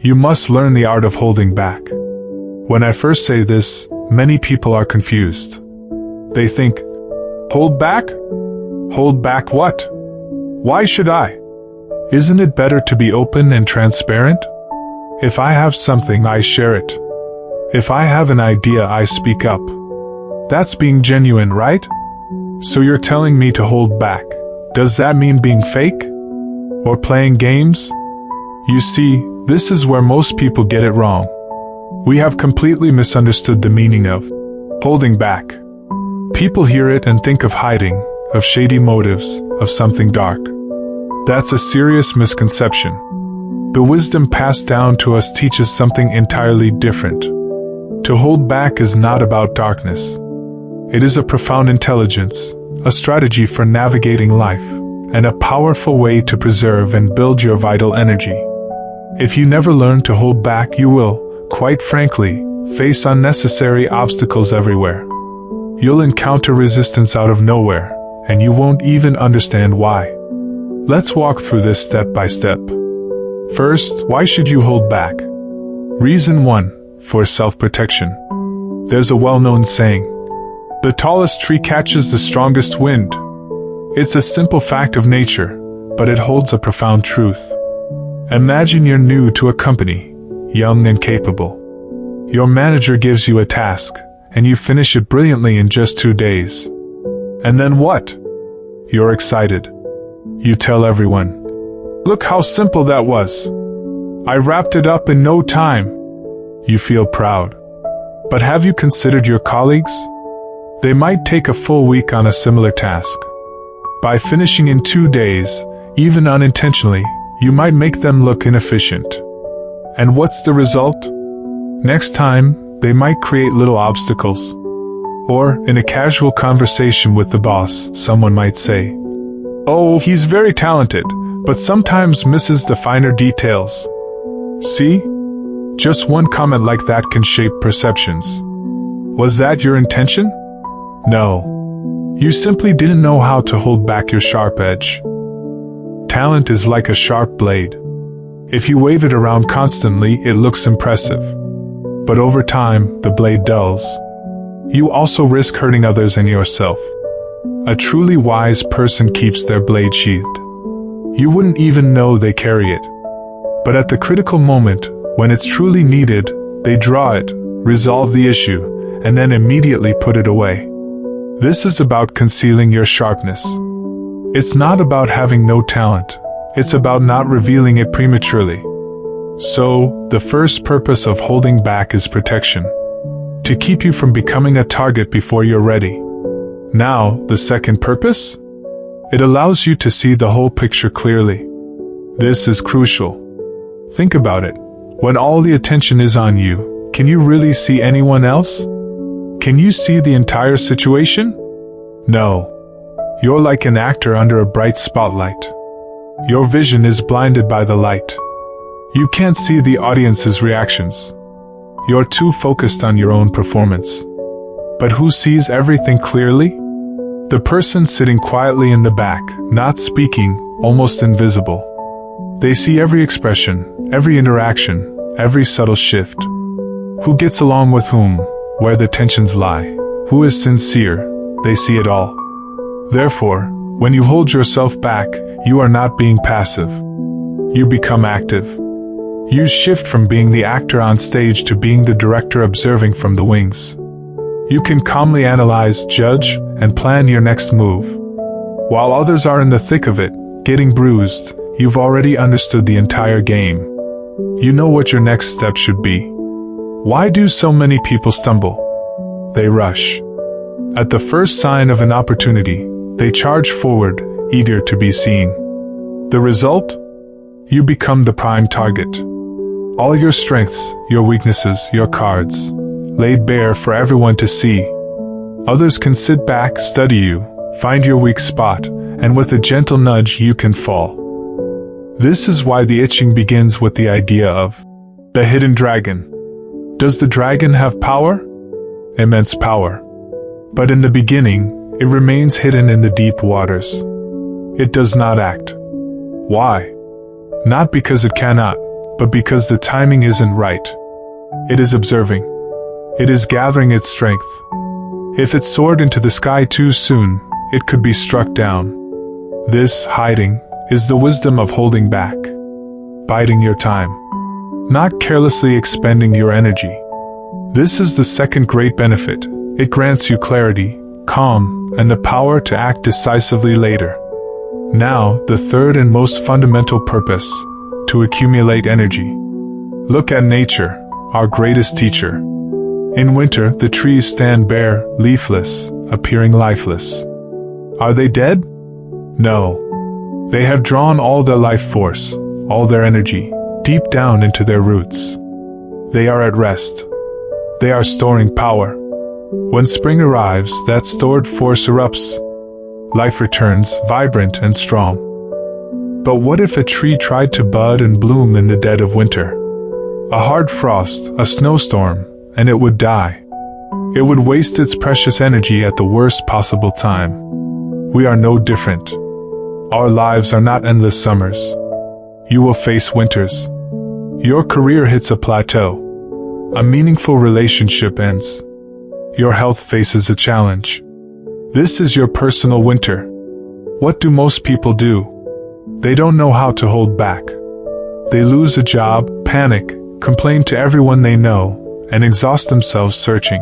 You must learn the art of holding back. When I first say this, many people are confused. They think, hold back? Hold back what? Why should I? Isn't it better to be open and transparent? If I have something, I share it. If I have an idea, I speak up. That's being genuine, right? So you're telling me to hold back. Does that mean being fake? Or playing games? You see, this is where most people get it wrong. We have completely misunderstood the meaning of holding back. People hear it and think of hiding, of shady motives, of something dark. That's a serious misconception. The wisdom passed down to us teaches something entirely different. To hold back is not about darkness. It is a profound intelligence, a strategy for navigating life, and a powerful way to preserve and build your vital energy. If you never learn to hold back, you will, quite frankly, face unnecessary obstacles everywhere. You'll encounter resistance out of nowhere, and you won't even understand why. Let's walk through this step by step. First, why should you hold back? Reason 1, for self-protection. There's a well-known saying, the tallest tree catches the strongest wind. It's a simple fact of nature, but it holds a profound truth. Imagine you're new to a company, young and capable. Your manager gives you a task, and you finish it brilliantly in just 2 days. And then what? You're excited. You tell everyone, look how simple that was. I wrapped it up in no time. You feel proud. But have you considered your colleagues? They might take a full week on a similar task. By finishing in 2 days, even unintentionally, you might make them look inefficient. And what's the result? Next time, they might create little obstacles. Or, in a casual conversation with the boss, someone might say, oh, he's very talented, but sometimes misses the finer details. See? Just one comment like that can shape perceptions. Was that your intention? No. You simply didn't know how to hold back your sharp edge. Talent is like a sharp blade. If you wave it around constantly, it looks impressive. But over time, the blade dulls. You also risk hurting others and yourself. A truly wise person keeps their blade sheathed. You wouldn't even know they carry it. But at the critical moment, when it's truly needed, they draw it, resolve the issue, and then immediately put it away. This is about concealing your sharpness. It's not about having no talent. It's about not revealing it prematurely. So, the first purpose of holding back is protection. To keep you from becoming a target before you're ready. Now, the second purpose? It allows you to see the whole picture clearly. This is crucial. Think about it. When all the attention is on you, can you really see anyone else? Can you see the entire situation? No. You're like an actor under a bright spotlight. Your vision is blinded by the light. You can't see the audience's reactions. You're too focused on your own performance. But who sees everything clearly? The person sitting quietly in the back, not speaking, almost invisible. They see every expression, every interaction, every subtle shift. Who gets along with whom, where the tensions lie, who is sincere, they see it all. Therefore, when you hold yourself back, you are not being passive. You become active. You shift from being the actor on stage to being the director observing from the wings. You can calmly analyze, judge, and plan your next move. While others are in the thick of it, getting bruised, you've already understood the entire game. You know what your next step should be. Why do so many people stumble? They rush. At the first sign of an opportunity, they charge forward, eager to be seen. The result? You become the prime target. All your strengths, your weaknesses, your cards, laid bare for everyone to see. Others can sit back, study you, find your weak spot, and with a gentle nudge you can fall. This is why the I Ching begins with the idea of the hidden dragon. Does the dragon have power? Immense power. But in the beginning, it remains hidden in the deep waters. It does not act. Why? Not because it cannot, but because the timing isn't right. It is observing. It is gathering its strength. If it soared into the sky too soon, it could be struck down. This, hiding, is the wisdom of holding back. Biding your time. Not carelessly expending your energy. This is the second great benefit. It grants you clarity, calm, and the power to act decisively later. Now, the third and most fundamental purpose, to accumulate energy. Look at nature, our greatest teacher. In winter, the trees stand bare, leafless, appearing lifeless. Are they dead? No. They have drawn all their life force, all their energy, deep down into their roots. They are at rest. They are storing power. When spring arrives, that stored force erupts. Life returns, vibrant and strong. But what if a tree tried to bud and bloom in the dead of winter? A hard frost, a snowstorm, and it would die. It would waste its precious energy at the worst possible time. We are no different. Our lives are not endless summers. You will face winters. Your career hits a plateau. A meaningful relationship ends. Your health faces a challenge. This is your personal winter. What do most people do? They don't know how to hold back. They lose a job, panic, complain to everyone they know, and exhaust themselves searching.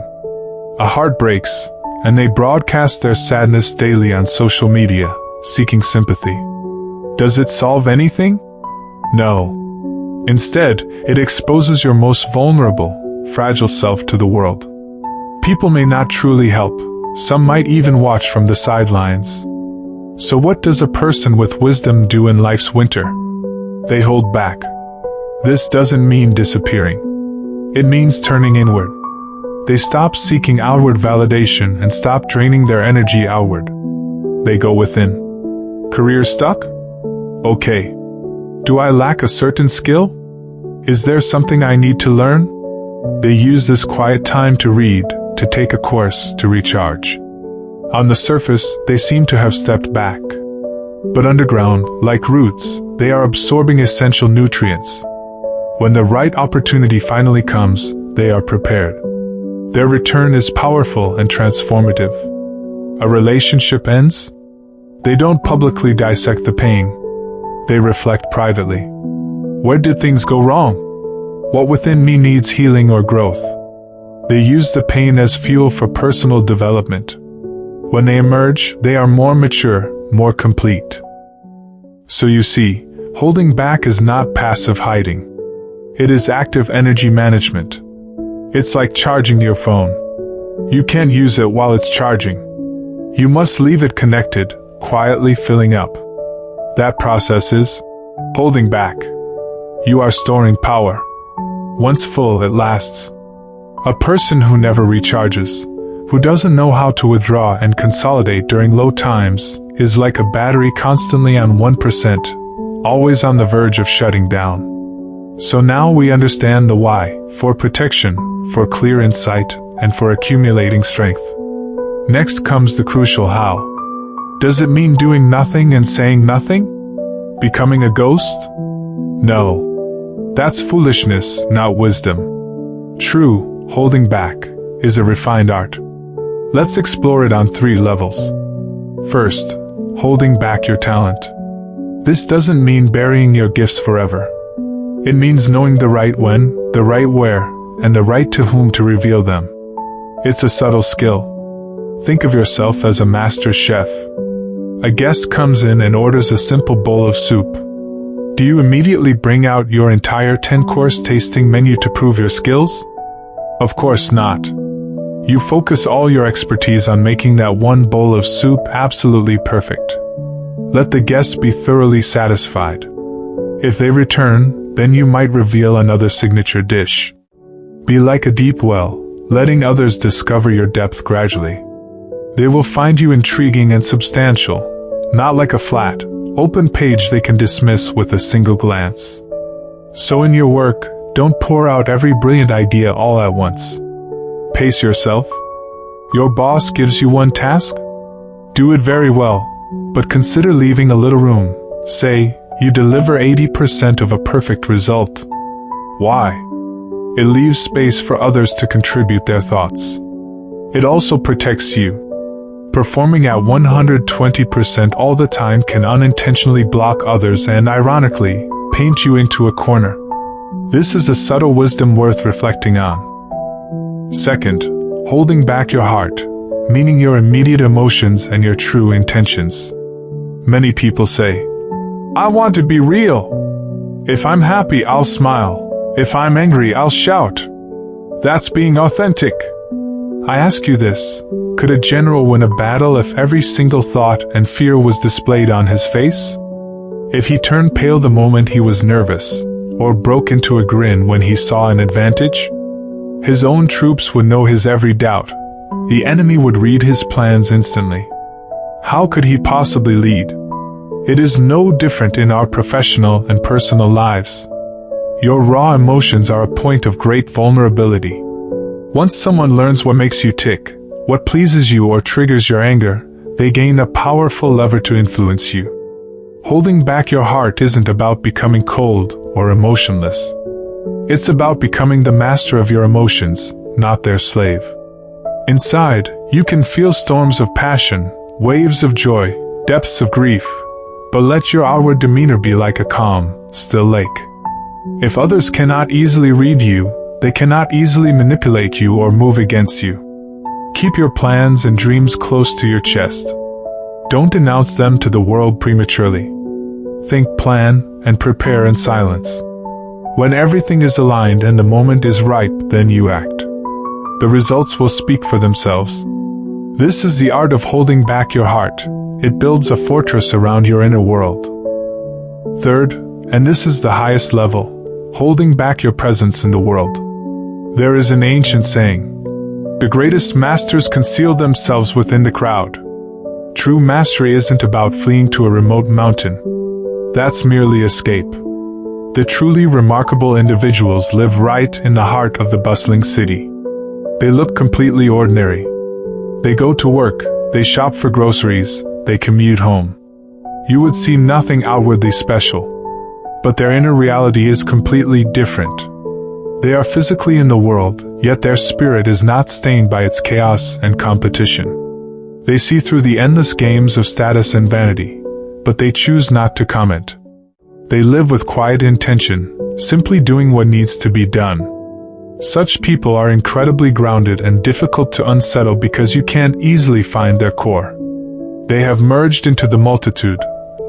A heart breaks, and they broadcast their sadness daily on social media, seeking sympathy. Does it solve anything? No. Instead, it exposes your most vulnerable, fragile self to the world. People may not truly help. Some might even watch from the sidelines. So what does a person with wisdom do in life's winter? They hold back. This doesn't mean disappearing. It means turning inward. They stop seeking outward validation and stop draining their energy outward. They go within. Career stuck? Okay. Do I lack a certain skill? Is there something I need to learn? They use this quiet time to read, to take a course, to recharge. On the surface, they seem to have stepped back. But underground, like roots, they are absorbing essential nutrients. When the right opportunity finally comes, they are prepared. Their return is powerful and transformative. A relationship ends? They don't publicly dissect the pain. They reflect privately. Where did things go wrong? What within me needs healing or growth? They use the pain as fuel for personal development. When they emerge, they are more mature, more complete. So you see, holding back is not passive hiding. It is active energy management. It's like charging your phone. You can't use it while it's charging. You must leave it connected, quietly filling up. That process is holding back. You are storing power. Once full, it lasts. A person who never recharges, who doesn't know how to withdraw and consolidate during low times, is like a battery constantly on 1%, always on the verge of shutting down. So now we understand the why, for protection, for clear insight, and for accumulating strength. Next comes the crucial how. Does it mean doing nothing and saying nothing? Becoming a ghost? No. That's foolishness, not wisdom. True, holding back, is a refined art. Let's explore it on 3 levels. First, holding back your talent. This doesn't mean burying your gifts forever. It means knowing the right when, the right where, and the right to whom to reveal them. It's a subtle skill. Think of yourself as a master chef. A guest comes in and orders a simple bowl of soup. Do you immediately bring out your entire 10-course tasting menu to prove your skills? Of course not. You focus all your expertise on making that one bowl of soup absolutely perfect. Let the guests be thoroughly satisfied. If they return, then you might reveal another signature dish. Be like a deep well, letting others discover your depth gradually. They will find you intriguing and substantial, not like a flat, open page they can dismiss with a single glance. So in your work, don't pour out every brilliant idea all at once. Pace yourself. Your boss gives you one task? Do it very well, but consider leaving a little room. Say, you deliver 80% of a perfect result. Why? It leaves space for others to contribute their thoughts. It also protects you. Performing at 120% all the time can unintentionally block others and, ironically, paint you into a corner. This is a subtle wisdom worth reflecting on. Second, holding back your heart, meaning your immediate emotions and your true intentions. Many people say, "I want to be real. If I'm happy, I'll smile. If I'm angry, I'll shout." That's being authentic. I ask you this, could a general win a battle if every single thought and fear was displayed on his face? If he turned pale the moment he was nervous, or broke into a grin when he saw an advantage? His own troops would know his every doubt. The enemy would read his plans instantly. How could he possibly lead? It is no different in our professional and personal lives. Your raw emotions are a point of great vulnerability. Once someone learns what makes you tick, what pleases you or triggers your anger, they gain a powerful lever to influence you. Holding back your heart isn't about becoming cold or emotionless. It's about becoming the master of your emotions, not their slave. Inside, you can feel storms of passion, waves of joy, depths of grief, but let your outward demeanor be like a calm, still lake. If others cannot easily read you, they cannot easily manipulate you or move against you. Keep your plans and dreams close to your chest. Don't announce them to the world prematurely. Think, plan, and prepare in silence. When everything is aligned and the moment is ripe, then you act. The results will speak for themselves. This is the art of holding back your heart. It builds a fortress around your inner world. Third, and this is the highest level, holding back your presence in the world. There is an ancient saying, "The greatest masters conceal themselves within the crowd." True mastery isn't about fleeing to a remote mountain. That's merely escape. The truly remarkable individuals live right in the heart of the bustling city. They look completely ordinary. They go to work, they shop for groceries, they commute home. You would see nothing outwardly special. But their inner reality is completely different. They are physically in the world, yet their spirit is not stained by its chaos and competition. They see through the endless games of status and vanity, but they choose not to comment. They live with quiet intention, simply doing what needs to be done. Such people are incredibly grounded and difficult to unsettle because you can't easily find their core. They have merged into the multitude,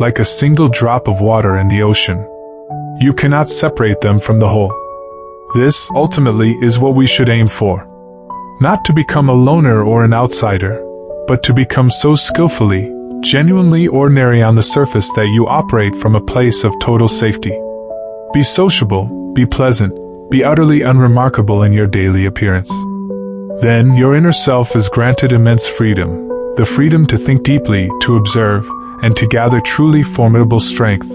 like a single drop of water in the ocean. You cannot separate them from the whole. This, ultimately, is what we should aim for. Not to become a loner or an outsider, but to become so skillfully, genuinely ordinary on the surface that you operate from a place of total safety. Be sociable, be pleasant, be utterly unremarkable in your daily appearance. Then your inner self is granted immense freedom, the freedom to think deeply, to observe, and to gather truly formidable strength.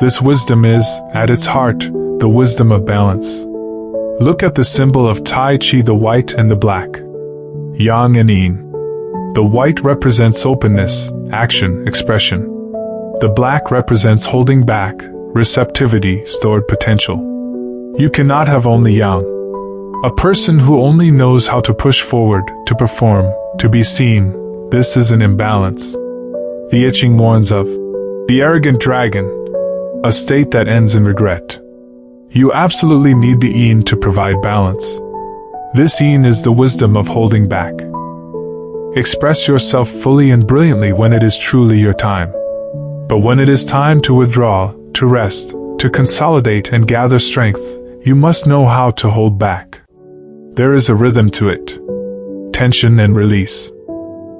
This wisdom is, at its heart, the wisdom of balance. Look at the symbol of Tai Chi, the white and the black. Yang and Yin. The white represents openness, action, expression. The black represents holding back, receptivity, stored potential. You cannot have only Yang. A person who only knows how to push forward, to perform, to be seen, this is an imbalance. The I Ching warns of the arrogant dragon, a state that ends in regret. You absolutely need the Yin to provide balance. This Yin is the wisdom of holding back. Express yourself fully and brilliantly when it is truly your time. But when it is time to withdraw, to rest, to consolidate and gather strength, you must know how to hold back. There is a rhythm to it. Tension and release.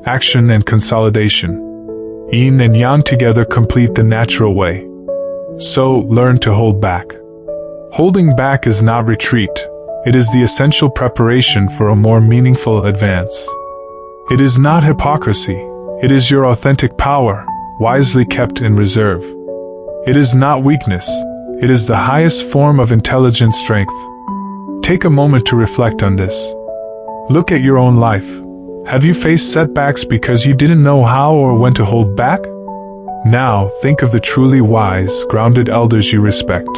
Action and consolidation. Yin and Yang together complete the natural way. So, learn to hold back. Holding back is not retreat. It is the essential preparation for a more meaningful advance. It is not hypocrisy. It is your authentic power, wisely kept in reserve. It is not weakness. It is the highest form of intelligent strength. Take a moment to reflect on this. Look at your own life. Have you faced setbacks because you didn't know how or when to hold back? Now, think of the truly wise, grounded elders you respect.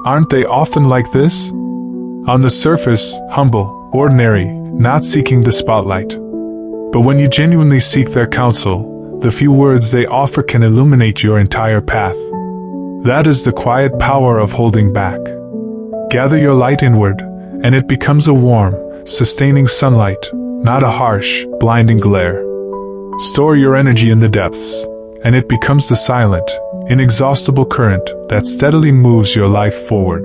Aren't they often like this? On the surface, humble, ordinary, not seeking the spotlight. But when you genuinely seek their counsel, the few words they offer can illuminate your entire path. That is the quiet power of holding back. Gather your light inward, and it becomes a warm, sustaining sunlight, not a harsh, blinding glare. Store your energy in the depths, and it becomes the silent, inexhaustible current that steadily moves your life forward.